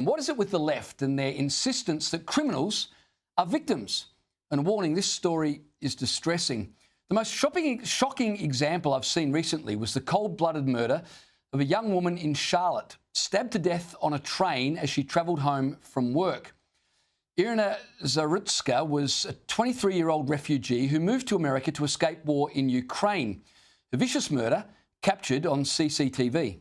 What is it with the left and their insistence that criminals are victims? And warning, this story is distressing. The most shocking example I've seen recently was the cold-blooded murder of a young woman in Charlotte, stabbed to death on a train as she travelled home from work. Irina Zarutska was a 23-year-old refugee who moved to America to escape war in Ukraine. The vicious murder captured on CCTV.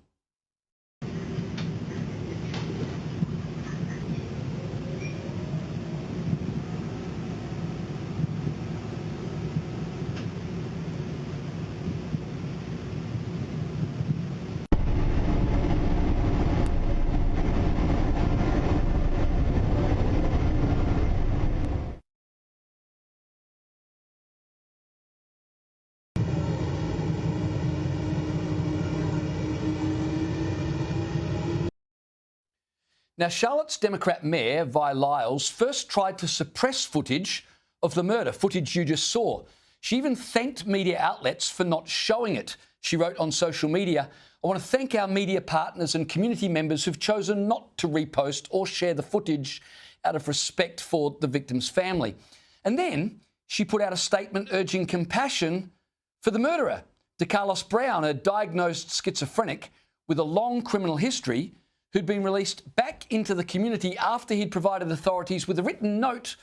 Now, Charlotte's Democrat Mayor Vi Lyles first tried to suppress footage of the murder, footage you just saw. She even thanked media outlets for not showing it. She wrote on social media, "I want to thank our media partners and community members who've chosen not to repost or share the footage out of respect for the victim's family." And then she put out a statement urging compassion for the murderer, DeCarlos Brown, a diagnosed schizophrenic with a long criminal history, who'd been released back into the community after he'd provided authorities with a written note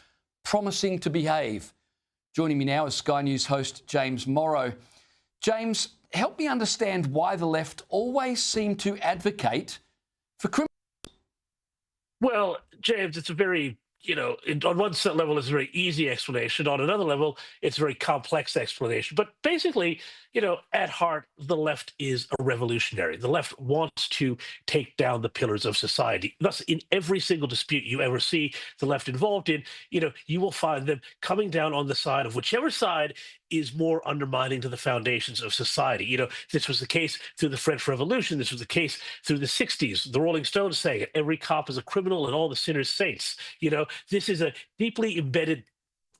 promising to behave. Joining me now is Sky News host James Morrow. James, help me understand why the left always seem to advocate for criminals. Well, James, it's a very, on one level, it's a very easy explanation. On another level, it's a very complex explanation. But basically, at heart, the left is a revolutionary. The left wants to take down the pillars of society. Thus, in every single dispute you ever see the left involved in, you will find them coming down on the side of whichever side is more undermining to the foundations of society. This was the case through the French Revolution. This was the case through the 60s. The Rolling Stones saying it, every cop is a criminal and all the sinners saints. This is a deeply embedded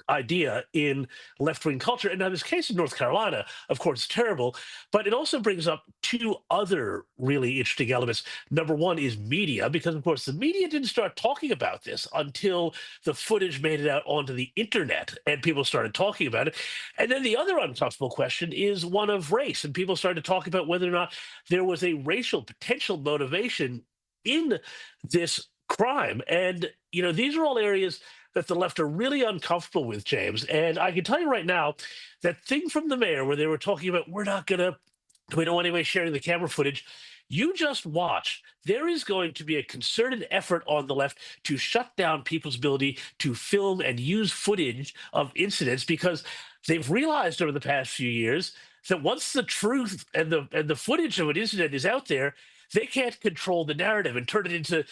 idea in left-wing culture. And now this case in North Carolina, of course, is terrible, but it also brings up two other really interesting elements. Number one is media, because of course the media didn't start talking about this until the footage made it out onto the internet and people started talking about it. And then the other uncomfortable question is one of race, and people started to talk about whether or not there was a racial potential motivation in this crime. And, these are all areas that the left are really uncomfortable with, James. And I can tell you right now, that thing from the mayor where they were talking about, we don't want anybody sharing the camera footage. You just watch. There is going to be a concerted effort on the left to shut down people's ability to film and use footage of incidents, because they've realized over the past few years that once the truth and the footage of an incident is out there, they can't control the narrative and turn it into,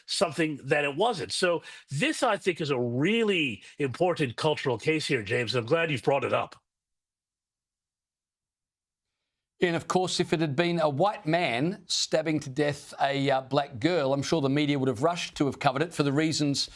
something that it wasn't. So this, I think, is a really important cultural case here, James. And I'm glad you've brought it up. And of course, if it had been a white man stabbing to death a black girl, I'm sure the media would have rushed to have covered it for the reasons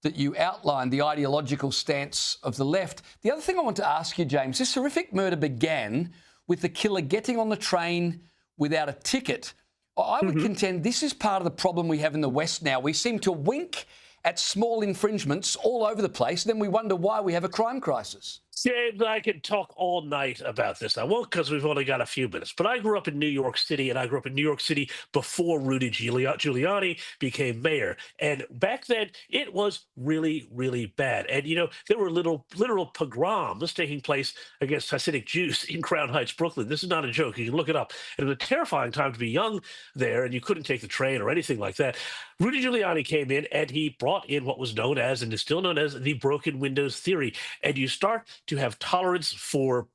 that you outlined, the ideological stance of the left. The other thing I want to ask you, James, this horrific murder began with the killer getting on the train without a ticket. I would contend this is part of the problem we have in the West now. We seem to wink at small infringements all over the place, then we wonder why we have a crime crisis. James, I could talk all night about this. I won't, because we've only got a few minutes. But I grew up in New York City, and I grew up in New York City before Rudy Giuliani became mayor. And back then, it was really, really bad. And, there were literal pogroms taking place against Hasidic Jews in Crown Heights, Brooklyn. This is not a joke. You can look it up. It was a terrifying time to be young there, and you couldn't take the train or anything like that. Rudy Giuliani came in, and he brought in what was known as, and is still known as, the broken windows theory. And you start to have tolerance for,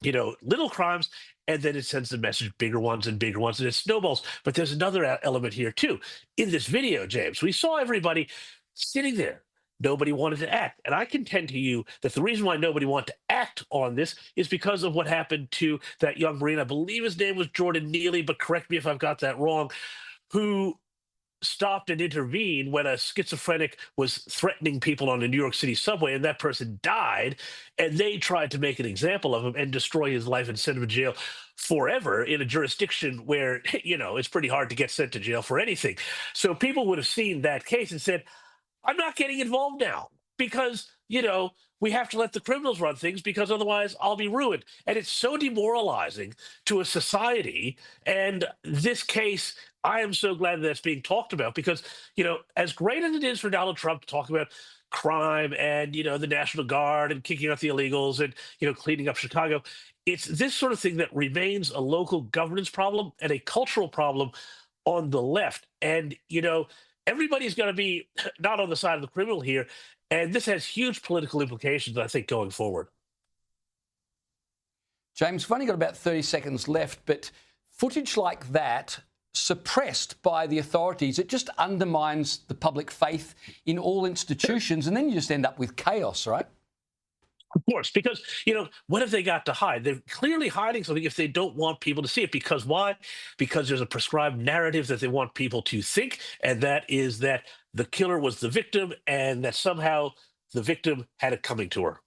little crimes, and then it sends the message bigger ones, and it snowballs. But there's another element here too. In this video, James, we saw everybody sitting there. Nobody wanted to act. And I contend to you that the reason why nobody wanted to act on this is because of what happened to that young Marine. I believe his name was Jordan Neely, but correct me if I've got that wrong, who stopped and intervened when a schizophrenic was threatening people on the New York City subway, and that person died, and they tried to make an example of him and destroy his life and send him to jail forever in a jurisdiction where, it's pretty hard to get sent to jail for anything. So people would have seen that case and said, I'm not getting involved now because, we have to let the criminals run things because otherwise I'll be ruined. And it's so demoralizing to a society. And this case, I am so glad that it's being talked about because, as great as it is for Donald Trump to talk about crime and, the National Guard and kicking out the illegals and, cleaning up Chicago, it's this sort of thing that remains a local governance problem and a cultural problem on the left. And, everybody's going to be not on the side of the criminal here. And this has huge political implications, I think, going forward. James, we've only got about 30 seconds left, but footage like that suppressed by the authorities, it just undermines the public faith in all institutions, and then you just end up with chaos, right? Of course, because, what have they got to hide? They're clearly hiding something if they don't want people to see it. Because why? Because there's a prescribed narrative that they want people to think, and that is that the killer was the victim and that somehow the victim had it coming to her.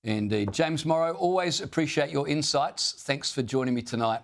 Indeed. James Morrow, always appreciate your insights. Thanks for joining me tonight.